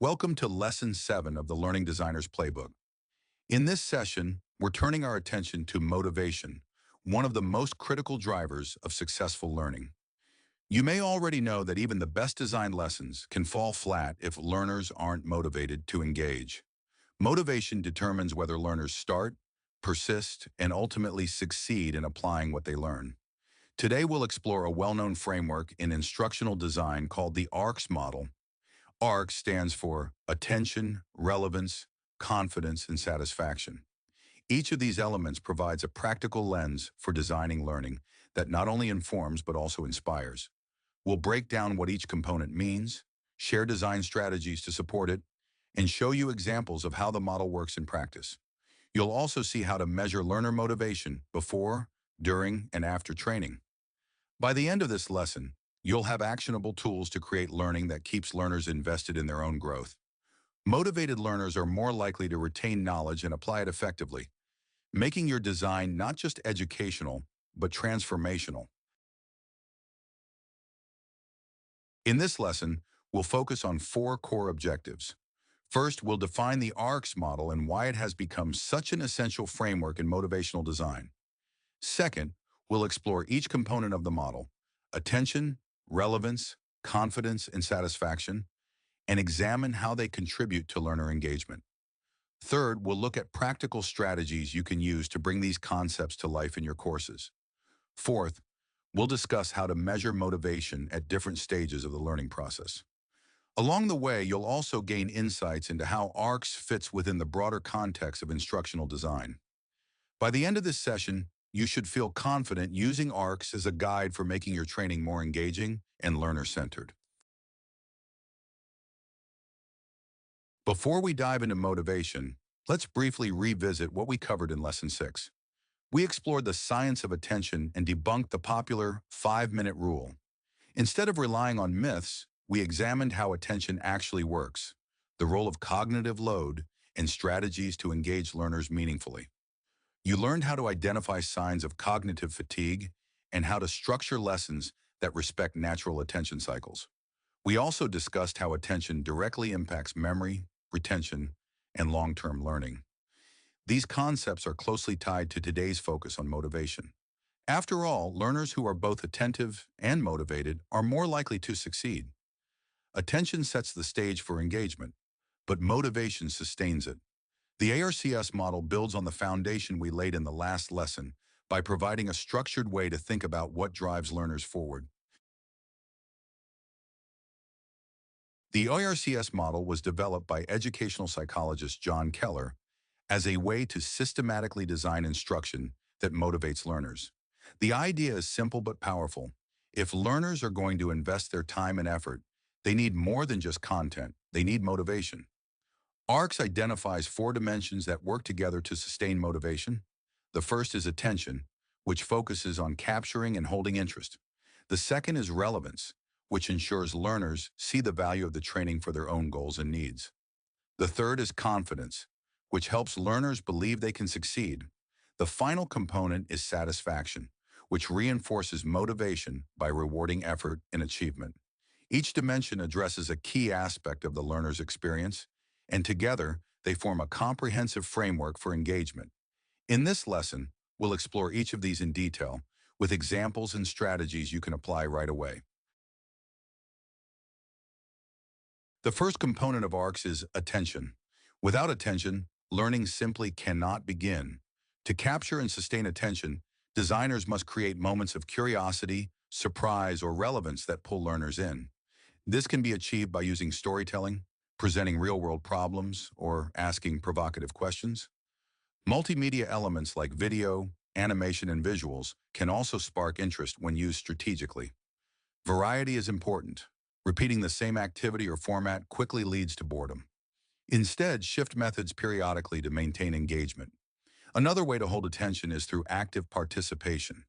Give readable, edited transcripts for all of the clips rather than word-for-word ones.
Welcome to Lesson 7 of the Learning Designer's Playbook. In this session, we're turning our attention to motivation, one of the most critical drivers of successful learning. You may already know that even the best designed lessons can fall flat if learners aren't motivated to engage. Motivation determines whether learners start, persist, and ultimately succeed in applying what they learn. Today, we'll explore a well-known framework in instructional design called the ARCS model. ARC stands for Attention, Relevance, Confidence, and Satisfaction. Each of these elements provides a practical lens for designing learning that not only informs but also inspires. We'll break down what each component means, share design strategies to support it, and show you examples of how the model works in practice. You'll also see how to measure learner motivation before, during, and after training. By the end of this lesson, you'll have actionable tools to create learning that keeps learners invested in their own growth. Motivated learners are more likely to retain knowledge and apply it effectively, making your design not just educational, but transformational. In this lesson, we'll focus on four core objectives. First, we'll define the ARCS model and why it has become such an essential framework in motivational design. Second, we'll explore each component of the model: attention, relevance, confidence, and satisfaction, and examine how they contribute to learner engagement. Third, we'll look at practical strategies you can use to bring these concepts to life in your courses. Fourth, we'll discuss how to measure motivation at different stages of the learning process. Along the way, you'll also gain insights into how ARCS fits within the broader context of instructional design. By the end of this session, you should feel confident using ARCS as a guide for making your training more engaging and learner-centered. Before we dive into motivation, let's briefly revisit what we covered in Lesson 6. We explored the science of attention and debunked the popular 5-minute rule. Instead of relying on myths, we examined how attention actually works, the role of cognitive load, and strategies to engage learners meaningfully. You learned how to identify signs of cognitive fatigue and how to structure lessons that respect natural attention cycles. We also discussed how attention directly impacts memory, retention, and long-term learning. These concepts are closely tied to today's focus on motivation. After all, learners who are both attentive and motivated are more likely to succeed. Attention sets the stage for engagement, but motivation sustains it. The ARCS model builds on the foundation we laid in the last lesson by providing a structured way to think about what drives learners forward. The ARCS model was developed by educational psychologist John Keller as a way to systematically design instruction that motivates learners. The idea is simple but powerful. If learners are going to invest their time and effort, they need more than just content. They need motivation. ARCS identifies four dimensions that work together to sustain motivation. The first is attention, which focuses on capturing and holding interest. The second is relevance, which ensures learners see the value of the training for their own goals and needs. The third is confidence, which helps learners believe they can succeed. The final component is satisfaction, which reinforces motivation by rewarding effort and achievement. Each dimension addresses a key aspect of the learner's experience, and together they form a comprehensive framework for engagement. In this lesson, we'll explore each of these in detail, with examples and strategies you can apply right away. The first component of ARCS is attention. Without attention, learning simply cannot begin. To capture and sustain attention, designers must create moments of curiosity, surprise, or relevance that pull learners in. This can be achieved by using storytelling, presenting real-world problems, or asking provocative questions. Multimedia elements like video, animation, and visuals can also spark interest when used strategically. Variety is important. Repeating the same activity or format quickly leads to boredom. Instead, shift methods periodically to maintain engagement. Another way to hold attention is through active participation.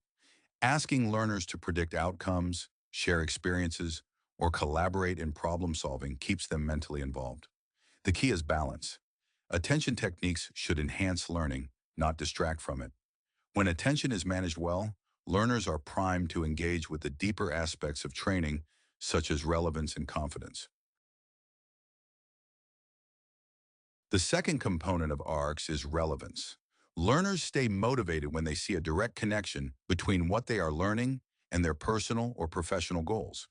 Asking learners to predict outcomes, share experiences, or collaborate in problem solving keeps them mentally involved. The key is balance. Attention techniques should enhance learning, not distract from it. When attention is managed well, learners are primed to engage with the deeper aspects of training, such as relevance and confidence. The second component of ARCS is relevance. Learners stay motivated when they see a direct connection between what they are learning and their personal or professional goals.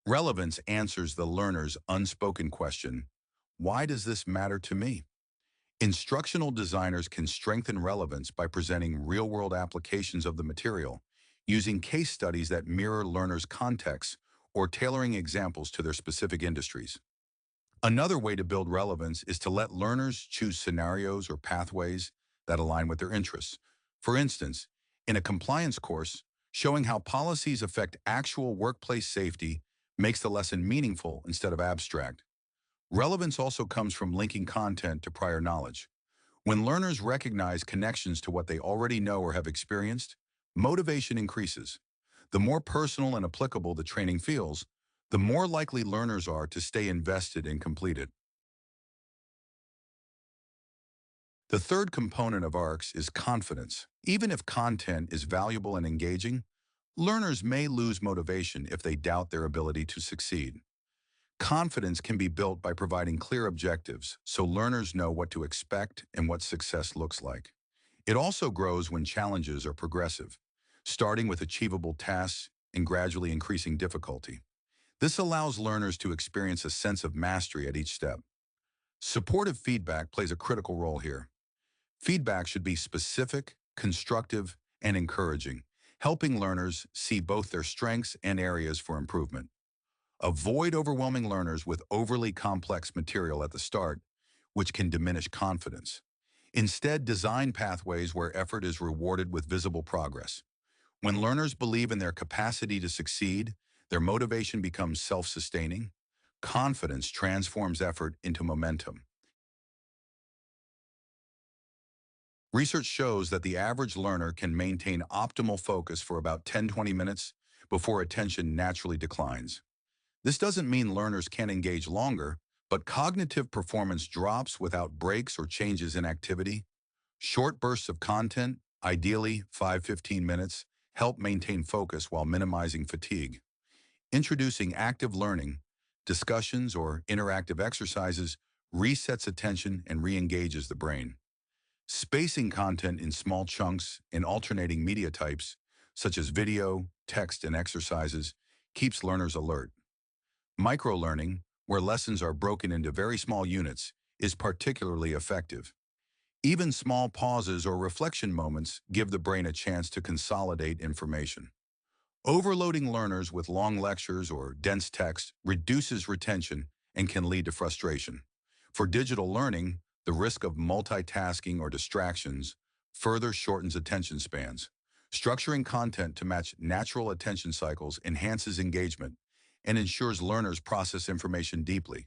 Relevance answers the learner's unspoken question, why does this matter to me? Instructional designers can strengthen relevance by presenting real-world applications of the material, using case studies that mirror learners' contexts, or tailoring examples to their specific industries. Another way to build relevance is to let learners choose scenarios or pathways that align with their interests. For instance, in a compliance course, showing how policies affect actual workplace safety makes the lesson meaningful instead of abstract. Relevance also comes from linking content to prior knowledge. When learners recognize connections to what they already know or have experienced, motivation increases. The more personal and applicable the training feels, the more likely learners are to stay invested and complete it. The third component of ARCS is confidence. Even if content is valuable and engaging, learners may lose motivation if they doubt their ability to succeed. Confidence can be built by providing clear objectives so learners know what to expect and what success looks like. It also grows when challenges are progressive, starting with achievable tasks and gradually increasing difficulty. This allows learners to experience a sense of mastery at each step. Supportive feedback plays a critical role here. Feedback should be specific, constructive, and encouraging, helping learners see both their strengths and areas for improvement. Avoid overwhelming learners with overly complex material at the start, which can diminish confidence. Instead, design pathways where effort is rewarded with visible progress. When learners believe in their capacity to succeed, their motivation becomes self-sustaining. Confidence transforms effort into momentum. Research shows that the average learner can maintain optimal focus for about 10-20 minutes before attention naturally declines. This doesn't mean learners can't engage longer, but cognitive performance drops without breaks or changes in activity. Short bursts of content, ideally 5-15 minutes, help maintain focus while minimizing fatigue. Introducing active learning, discussions, or interactive exercises resets attention and re-engages the brain. Spacing content in small chunks and alternating media types, such as video, text, and exercises, keeps learners alert. Microlearning, where lessons are broken into very small units, is particularly effective. Even small pauses or reflection moments give the brain a chance to consolidate information. Overloading learners with long lectures or dense text reduces retention and can lead to frustration. For digital learning, the risk of multitasking or distractions further shortens attention spans. Structuring content to match natural attention cycles enhances engagement and ensures learners process information deeply.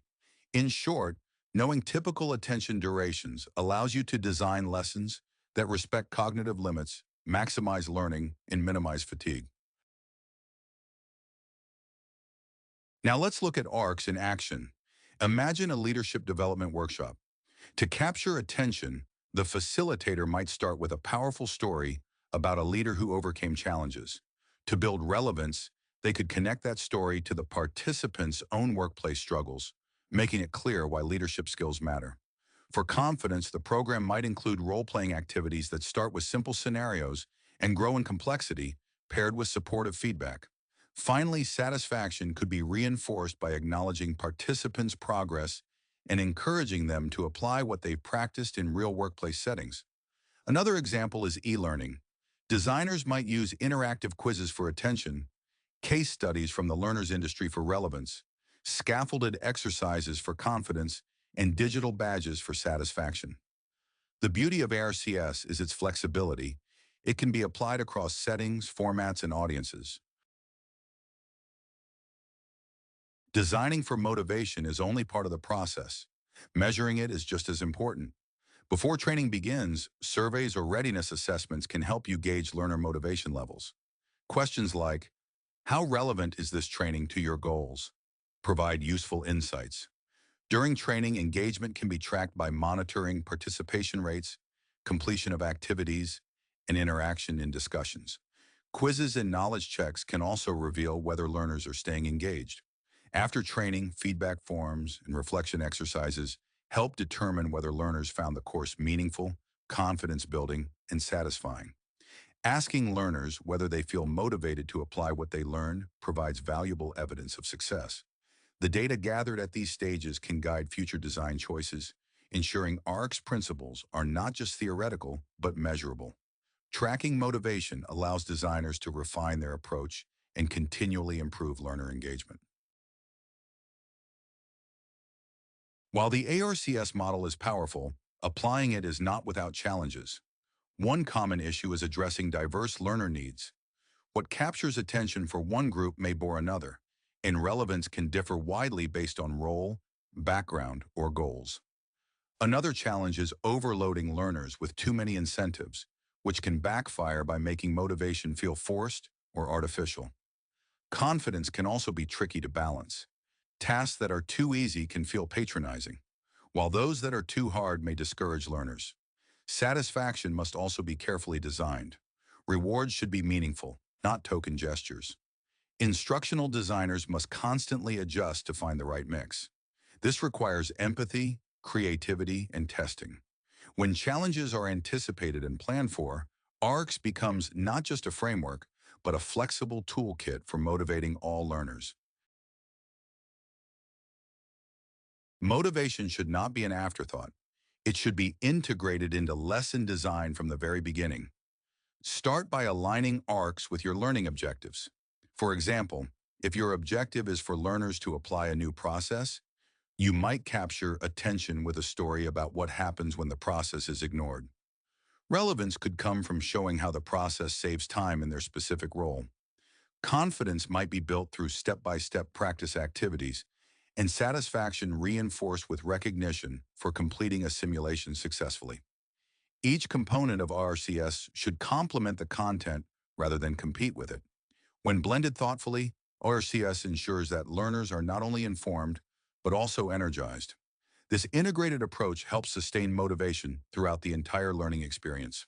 In short, knowing typical attention durations allows you to design lessons that respect cognitive limits, maximize learning, and minimize fatigue. Now let's look at ARCs in action. Imagine a leadership development workshop. To capture attention, the facilitator might start with a powerful story about a leader who overcame challenges. To build relevance, they could connect that story to the participants' own workplace struggles, making it clear why leadership skills matter. For confidence, the program might include role-playing activities that start with simple scenarios and grow in complexity, paired with supportive feedback. Finally, satisfaction could be reinforced by acknowledging participants' progress and encouraging them to apply what they've practiced in real workplace settings. Another example is e-learning. Designers might use interactive quizzes for attention, case studies from the learner's industry for relevance, scaffolded exercises for confidence, and digital badges for satisfaction. The beauty of ARCS is its flexibility. It can be applied across settings, formats, and audiences. Designing for motivation is only part of the process. Measuring it is just as important. Before training begins, surveys or readiness assessments can help you gauge learner motivation levels. Questions like, how relevant is this training to your goals? Provide useful insights. During training, engagement can be tracked by monitoring participation rates, completion of activities, and interaction in discussions. Quizzes and knowledge checks can also reveal whether learners are staying engaged. After training, feedback forms and reflection exercises help determine whether learners found the course meaningful, confidence-building, and satisfying. Asking learners whether they feel motivated to apply what they learn provides valuable evidence of success. The data gathered at these stages can guide future design choices, ensuring ARCS principles are not just theoretical, but measurable. Tracking motivation allows designers to refine their approach and continually improve learner engagement. While the ARCS model is powerful, applying it is not without challenges. One common issue is addressing diverse learner needs. What captures attention for one group may bore another, and relevance can differ widely based on role, background, or goals. Another challenge is overloading learners with too many incentives, which can backfire by making motivation feel forced or artificial. Confidence can also be tricky to balance. Tasks that are too easy can feel patronizing, while those that are too hard may discourage learners. Satisfaction must also be carefully designed. Rewards should be meaningful, not token gestures. Instructional designers must constantly adjust to find the right mix. This requires empathy, creativity, and testing. When challenges are anticipated and planned for, ARCS becomes not just a framework, but a flexible toolkit for motivating all learners. Motivation should not be an afterthought. It should be integrated into lesson design from the very beginning. Start by aligning ARCS with your learning objectives. For example, if your objective is for learners to apply a new process, you might capture attention with a story about what happens when the process is ignored. Relevance could come from showing how the process saves time in their specific role. Confidence might be built through step-by-step practice activities, and satisfaction reinforced with recognition for completing a simulation successfully. Each component of RCS should complement the content rather than compete with it. When blended thoughtfully, RCS ensures that learners are not only informed, but also energized. This integrated approach helps sustain motivation throughout the entire learning experience.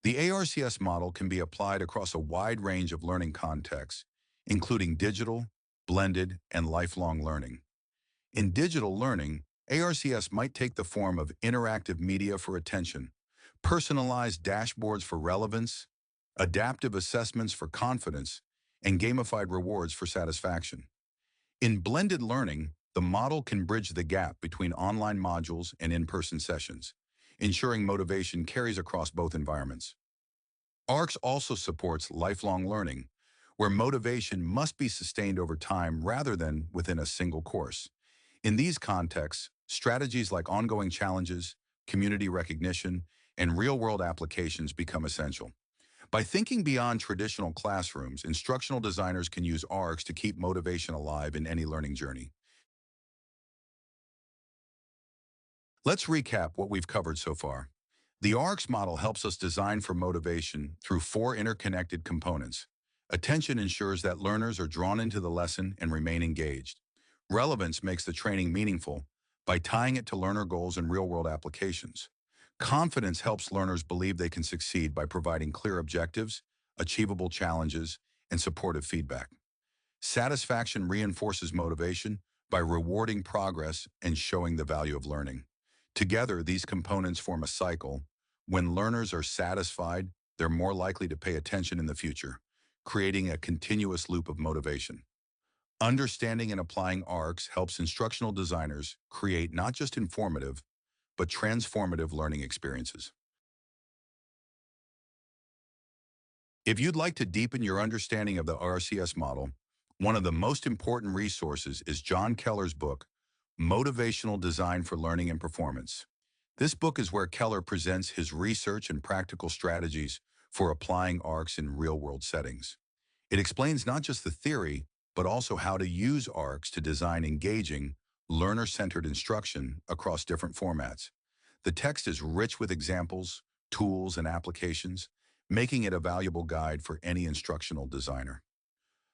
The ARCS model can be applied across a wide range of learning contexts, including digital, blended, and lifelong learning. In digital learning, ARCS might take the form of interactive media for attention, personalized dashboards for relevance, adaptive assessments for confidence, and gamified rewards for satisfaction. In blended learning, the model can bridge the gap between online modules and in-person sessions, ensuring motivation carries across both environments. ARCS also supports lifelong learning, where motivation must be sustained over time rather than within a single course. In these contexts, strategies like ongoing challenges, community recognition, and real-world applications become essential. By thinking beyond traditional classrooms, instructional designers can use ARCS to keep motivation alive in any learning journey. Let's recap what we've covered so far. The ARCS model helps us design for motivation through four interconnected components. Attention ensures that learners are drawn into the lesson and remain engaged. Relevance makes the training meaningful by tying it to learner goals and real-world applications. Confidence helps learners believe they can succeed by providing clear objectives, achievable challenges, and supportive feedback. Satisfaction reinforces motivation by rewarding progress and showing the value of learning. Together, these components form a cycle. When learners are satisfied, they're more likely to pay attention in the future, creating a continuous loop of motivation. Understanding and applying ARCS helps instructional designers create not just informative, but transformative learning experiences. If you'd like to deepen your understanding of the RCS model, one of the most important resources is John Keller's book, Motivational Design for Learning and Performance. This book is where Keller presents his research and practical strategies for applying ARCS in real-world settings. It explains not just the theory, but also how to use ARCS to design engaging, learner-centered instruction across different formats. The text is rich with examples, tools, and applications, making it a valuable guide for any instructional designer.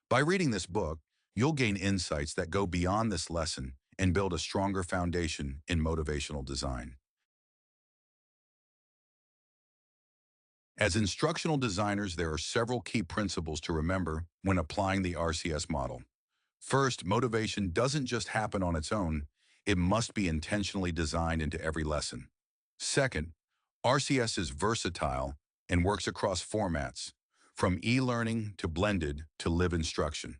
By reading this book, you'll gain insights that go beyond this lesson and build a stronger foundation in motivational design. As instructional designers, there are several key principles to remember when applying the RCS model. First, motivation doesn't just happen on its own. It must be intentionally designed into every lesson. Second, RCS is versatile and works across formats, from e-learning to blended to live instruction.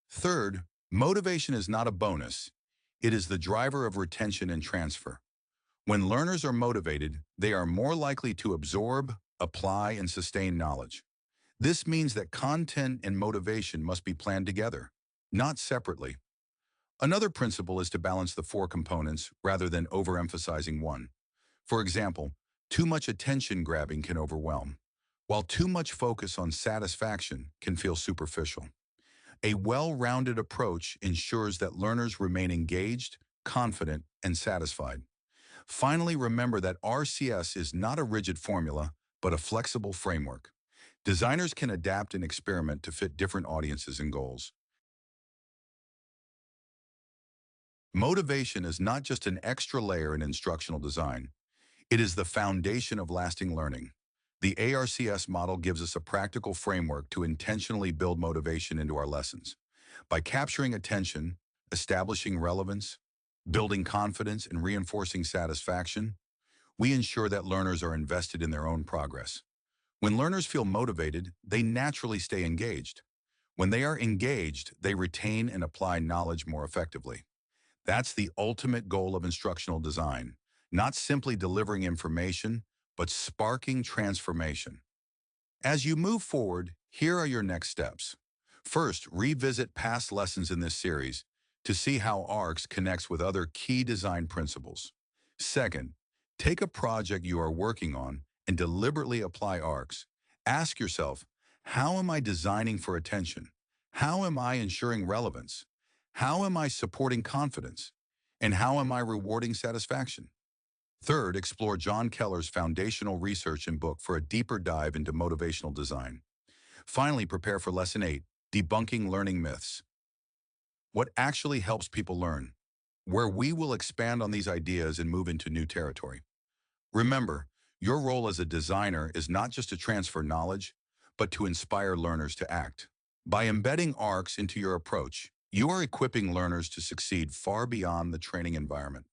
Third, motivation is not a bonus. It is the driver of retention and transfer. When learners are motivated, they are more likely to absorb, apply, and sustain knowledge. This means that content and motivation must be planned together, not separately. Another principle is to balance the four components rather than overemphasizing one. For example, too much attention grabbing can overwhelm, while too much focus on satisfaction can feel superficial. A well-rounded approach ensures that learners remain engaged, confident, and satisfied. Finally, remember that RCS is not a rigid formula, but a flexible framework. Designers can adapt and experiment to fit different audiences and goals. Motivation is not just an extra layer in instructional design. It is the foundation of lasting learning. The ARCS model gives us a practical framework to intentionally build motivation into our lessons. By capturing attention, establishing relevance, building confidence, and reinforcing satisfaction, we ensure that learners are invested in their own progress. When learners feel motivated, they naturally stay engaged. When they are engaged, they retain and apply knowledge more effectively. That's the ultimate goal of instructional design, not simply delivering information, but sparking transformation. As you move forward, here are your next steps. First, revisit past lessons in this series to see how ARCS connects with other key design principles. Second, take a project you are working on and deliberately apply ARCS. Ask yourself, how am I designing for attention? How am I ensuring relevance? How am I supporting confidence? And how am I rewarding satisfaction? Third, explore John Keller's foundational research and book for a deeper dive into motivational design. Finally, prepare for Lesson 8, Debunking Learning Myths. What actually helps people learn? Where we will expand on these ideas and move into new territory. Remember, your role as a designer is not just to transfer knowledge, but to inspire learners to act. By embedding ARCS into your approach, you are equipping learners to succeed far beyond the training environment.